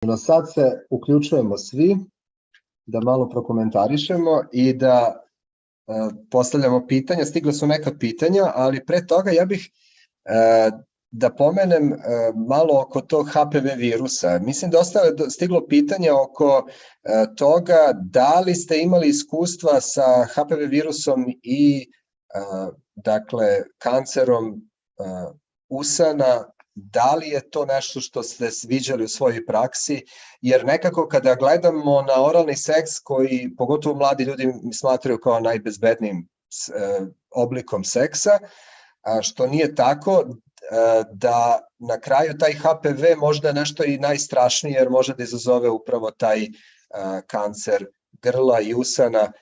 Sad se uključujemo svi da malo prokomentarišemo i da postavljamo pitanja. Stigla su neka pitanja, ali pre toga ja bih da pomenem malo oko tog HPV virusa. Mislim, dosta je stiglo pitanja oko toga da li ste imali iskustva sa HPV virusom i dakle kancerom usana. Da li je to nešto što ste viđali u svojoj praksi, jer nekako kada gledamo na oralni seks koji pogotovo mladi ljudi smatraju kao najbezbednijim oblikom seksa, što nije tako, da na kraju taj HPV možda je nešto i najstrašnije jer može da izazove upravo taj kancer grla i usana.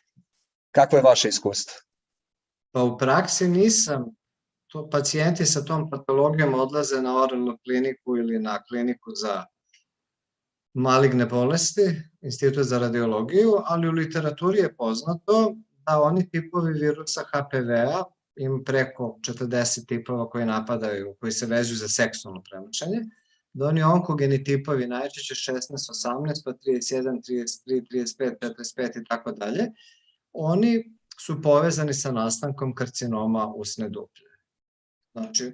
Kako je vaše iskustvo? Pa u praksi nisam. Pacijenti sa tom patologijom odlaze na oralnu kliniku ili na kliniku za maligne bolesti, Institut za radiologiju, ali u literaturi je poznato da oni tipovi virusa HPV-a, ima preko 40 tipova koji napadaju, koji se vezuju za seksualno prenošenje, da oni onkogeni tipovi, najčešće 16, 18, pa 31, 33, 35, 45 i tako dalje, oni su povezani sa nastankom karcinoma usne duplje. Znači,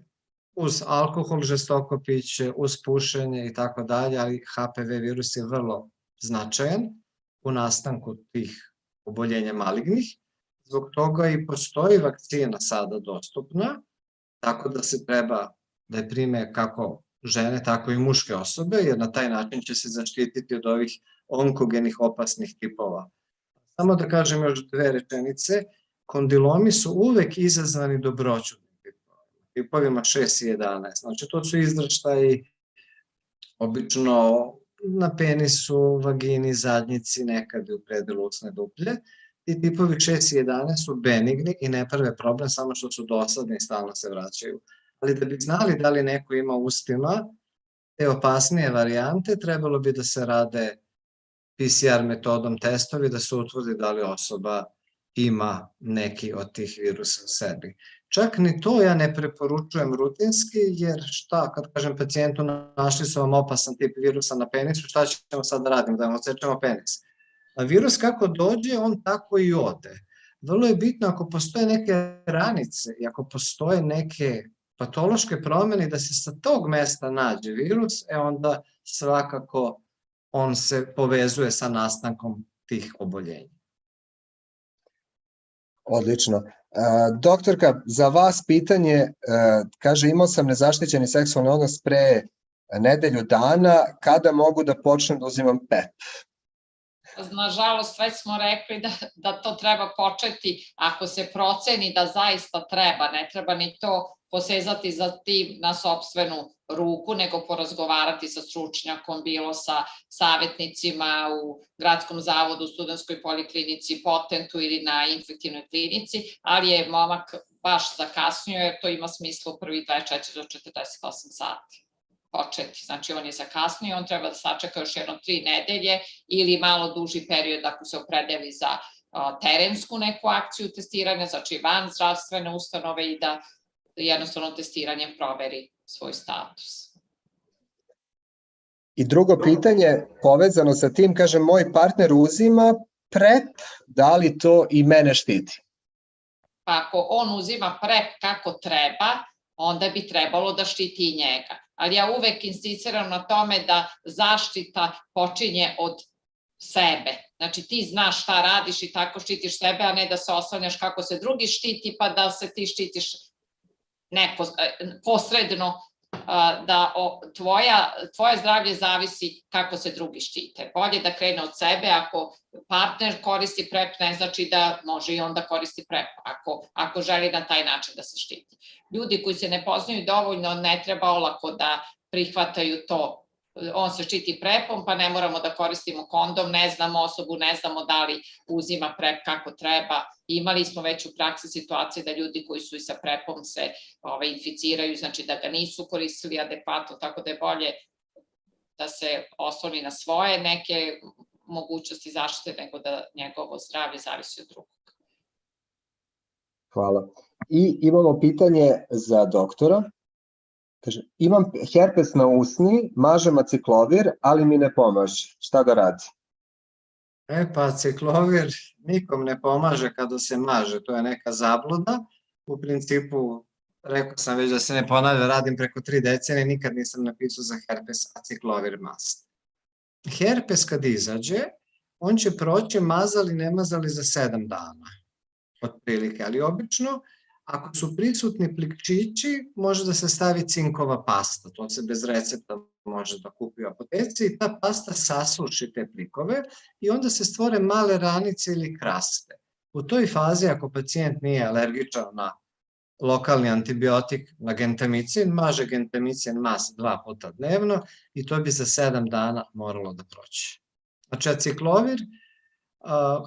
uz alkohol, žestoko piće, uz pušenje i tako dalje, ali HPV virus je vrlo značajan u nastanku tih oboljenja malignih. Zbog toga i postoji vakcina sada dostupna, tako da se treba da je prime kako žene, tako i muške osobe, jer na taj način će se zaštititi od ovih onkogenih opasnih tipova. Samo da kažem još dve rečenice, kondilomi su uvek izazvani dobroćudnim tipovima 6 i 11. Znači, to su izraštaji obično na penisu, vagini, zadnjici, nekad u predelu usne duplje. Ti tipovi 6 i 11 su benigni i ne prave problem, samo što su dosadni i stalno se vraćaju. Ali da bi znali da li neko ima u ustima te opasnije varijante, trebalo bi da se rade PCR metodom testovi, da se utvrdi da li osoba ima neki od tih virusa u sebi. Čak ni to ja ne preporučujem rutinski, jer šta, kad kažem pacijentu našli su vam opasan tip virusa na penisu, šta ćemo sad da radimo, da vam odsečemo penis? A virus kako dođe, on tako i ode. Vrlo je bitno ako postoje neke ranice i ako postoje neke patološke promene da se sa tog mesta nađe virus, onda svakako on se povezuje sa nastankom tih oboljenja. Odlično. Doktorka, za vas pitanje, kaže, imao sam nezaštićeni seksualni odnos pre nedelju dana, kada mogu da počnem da uzimam PEP? Nažalost, već smo rekli da to treba početi ako se proceni da zaista treba, ne treba ni to posezati za tim na sopstvenu ruku, nego porazgovarati sa stručnjakom, bilo sa savjetnicima u gradskom zavodu, studentskoj poliklinici, potentu ili na infektivnoj klinici, ali je momak baš zakasnio jer to ima smisla u prvi 24 do 48 sati početi. Znači on je zakasnio, on treba da sačeka još jedno 3 nedelje ili malo duži period ako se opredeli za terensku neku akciju testiranja, znači van zdravstvene ustanove i da jednostavno testiranjem proveri svoj status. I drugo pitanje, povezano sa tim, kaže, moj partner uzima PrEP, da li to i mene štiti? Pa ako on uzima PrEP kako treba, onda bi trebalo da štiti i njega. Ali ja uvek insistiram na tome da zaštita počinje od sebe. Znači ti znaš šta radiš i tako štitiš sebe, a ne da se oslanjaš kako se drugi štiti, pa da se ti štitiš posredno, da tvoje zdravlje zavisi kako se drugi štite. Bolje da krene od sebe, ako partner koristi PrEP, ne znači da može i on da koristi PrEP, ako želi na taj način da se štiti. Ljudi koji se ne poznaju dovoljno ne treba olako da prihvataju to. On se štiti PrEP-om, pa ne moramo da koristimo kondom, ne znamo osobu, ne znamo da li uzima PrEP kako treba. Imali smo već u praksi situacije da ljudi koji su i sa PrEP-om se inficiraju, znači da ga nisu koristili adekvatno, tako da je bolje da se osloni na svoje neke mogućnosti zaštite nego da njegovo zdravlje zavisi od drugog. Hvala. I imamo pitanje za doktora. Kaže, imam herpes na usni, mažem aciklovir, ali mi ne pomaže. Šta da radi? Pa aciklovir nikom ne pomaže kada se maže, to je neka zabluda. U principu, rekao sam već da se ne ponavlja, radim preko 3 decenije, nikad nisam napisao za herpes aciklovir mast. Herpes kad izađe, on će proći mazali, ne mazali za 7 dana, otprilike, ali obično, ako su prisutni plikčići, može da se stavi cinkova pasta, to se bez recepta može da kupi u apoteci i ta pasta sasuši te plikove i onda se stvore male ranice ili kraste. U toj fazi, ako pacijent nije alergičan na lokalni antibiotik, na gentamicin, maže gentamicin mast 2 puta dnevno i to bi za 7 dana moralo da proći. Znači, aciklovir,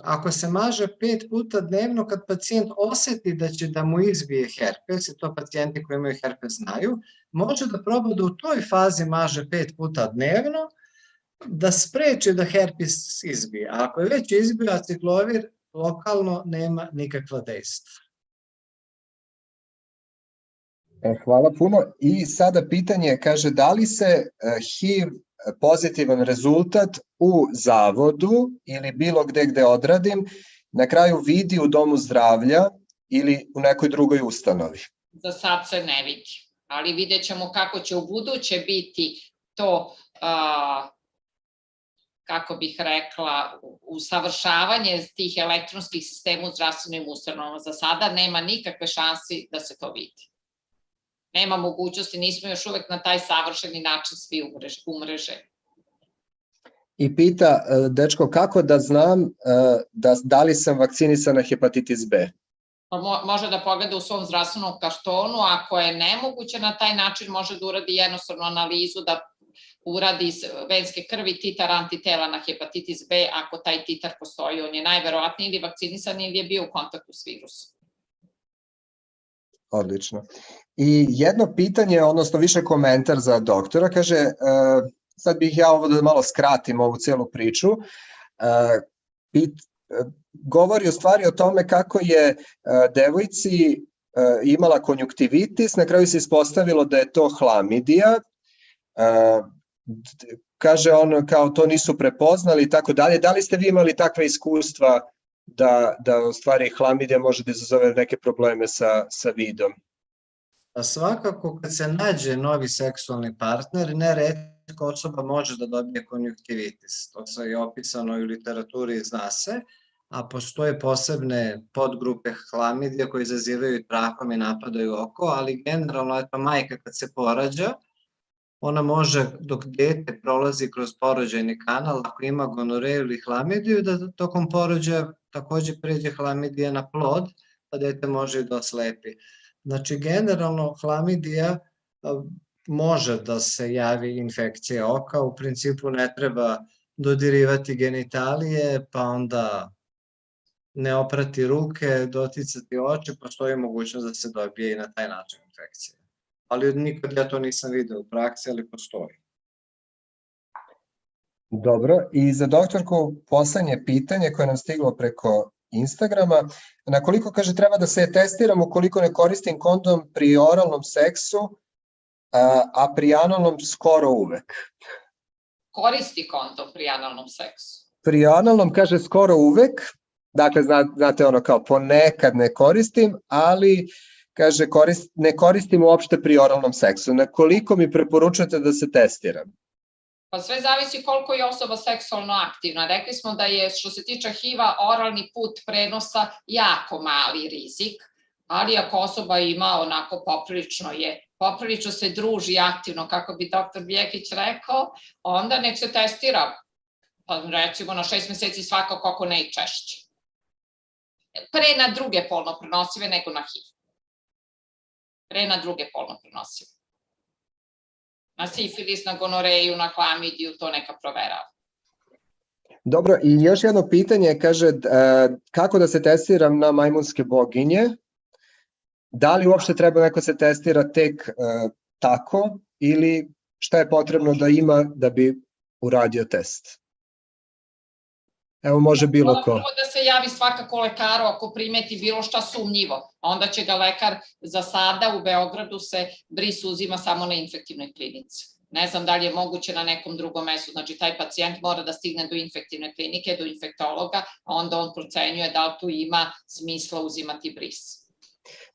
ako se maže 5 puta dnevno, kad pacijent oseti da će da mu izbije herpes, i to pacijenti koji imaju herpes znaju, može da proba da u toj fazi maže 5 puta dnevno, da spreči da herpes izbije. A ako je već izbio, aciklovir lokalno nema nikakva dejstva. Hvala puno. I sada pitanje, kaže, da li se HIV pozitivan rezultat u zavodu ili bilo gde odradim, na kraju vidi u domu zdravlja ili u nekoj drugoj ustanovi? Za sad se ne vidi, ali vidjet ćemo kako će u buduće biti to, kako bih rekla, usavršavanje tih elektronskih sistema u zdravstvenim ustanovama. Za sada nema nikakve šansi da se to vidi. Nema mogućnosti, nismo još uvek na taj savršeni način svi umreženi. I pita, dečko, kako da znam da li sam vakcinisan na hepatitis B? Može da pogleda u svom zdravstvenom kartonu, ako je nemoguće na taj način može da uradi jednostavnu analizu, da uradi venske krvi titar antitela na hepatitis B, ako taj titar postoji, on je najverovatniji ili vakcinisan ili je bio u kontaktu s virusom. Odlično. I jedno pitanje, odnosno više komentar za doktora, kaže, sad bih ja ovo da malo skratim ovu celu priču, govori u stvari o tome kako je devojci imala konjuktivitis, na kraju se ispostavilo da je to hlamidija, kaže on kao to nisu prepoznali i tako dalje. Da li ste vi imali takve iskustva da u stvari hlamidija može da izazove neke probleme sa vidom? Svakako kad se nađe novi seksualni partner, neretko osoba može da dobije konjuktivitis. To se je opisano i u literaturi, zna se, a postoje posebne podgrupe hlamidija koje izazivaju trahom i napadaju oko, ali generalno eto majka kad se porađa, ona može dok dete prolazi kroz porođajni kanal, ako ima gonoreju ili hlamidiju, da tokom porođaja takođe pređe hlamidija na plod, pa dete može i da oslepi. Znači, generalno hlamidija može da se javi infekcija oka, u principu ne treba dodirivati genitalije, pa onda ne oprati ruke, doticati oči, postoji mogućnost da se dobije i na taj način infekcija. Ali nikad ja to nisam video u praksi, ali postoji. Dobro, i za doktorku poslednje pitanje koje nam stiglo preko Instagrama, na koliko, kaže, treba da se testiram ukoliko ne koristim kondom pri oralnom seksu, a pri analnom skoro uvek? Koristi kondom pri analnom seksu? Pri analnom, kaže, skoro uvek, dakle, znate ono kao ponekad ne koristim, ali kaže, ne koristim uopšte pri oralnom seksu. Na koliko mi preporučujete da se testiram? Pa sve zavisi koliko je osoba seksualno aktivna. Rekli smo da je, što se tiče HIV-a, oralni put prenosa jako mali rizik, ali ako osoba ima onako poprilično se druži aktivno, kako bi doktor Bjekić rekao, onda nek se testira, pa recimo na 6 meseci svakako, ako ne i češće. Pre na druge polno prenosive nego na HIV. Pre na druge polno prenosive. Na sifilis, na gonoreju, na hlamidiju, to neka proverava. Dobro, i još jedno pitanje, kaže, kako da se testiram na majmunske boginje? Da li uopšte treba neko se testira tek tako ili šta je potrebno da ima da bi uradio test? Evo, može bilo ko. Prvo da se javi svakako lekaru ako primeti bilo šta sumnjivo, a onda će ga lekar za sada u Beogradu se bris uzima samo na infektivnoj klinici. Ne znam da li je moguće na nekom drugom mestu, znači taj pacijent mora da stigne do infektivne klinike, do infektologa, a onda on procenjuje da li tu ima smisla uzimati bris.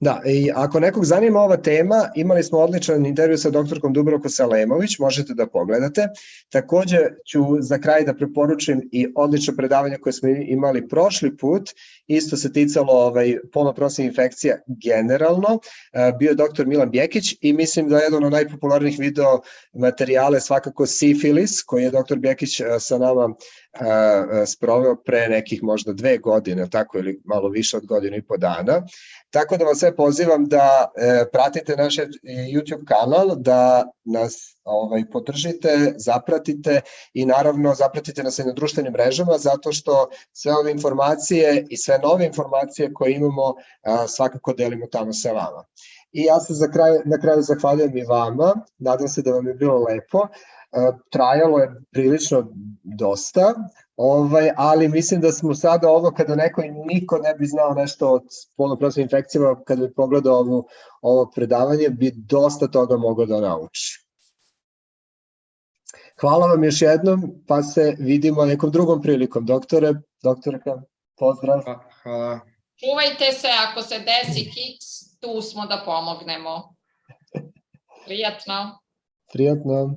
Da, i ako nekog zanima ova tema, imali smo odličan intervju sa doktorkom Dubravkom Salemović, možete da pogledate. Takođe ću za kraj da preporučim i odlično predavanje koje smo imali prošli put, isto se ticalo polnoprosnih infekcija generalno, bio je doktor Milan Bjekić i mislim da je jedan od najpopularnijih video materijale svakako Sifilis, koji je doktor Bjekić sa nama sproveo pre nekih možda 2 godine, tako, ili malo više od 1,5 dana. Tako da vas sve pozivam da pratite naš YouTube kanal, da nas podržite, zapratite i naravno zapratite nas i na društvenim mrežama, zato što sve ove informacije i sve nove informacije koje imamo svakako delimo tamo sa vama. I ja se na kraju zahvaljujem i vama, nadam se da vam je bilo lepo. Trajalo je prilično dosta, ali mislim da smo sada ovo, kada niko ne bi znao nešto od polnoprosnih infekcijama, kada bi pogledao ovo predavanje, bi dosta toga mogao da nauči. Hvala vam još jednom, pa se vidimo nekom drugom prilikom. Doktorka, pozdrav. Hvala. Čuvajte se, ako se desi kiks, tu smo da pomognemo. Prijatno. Prijatno.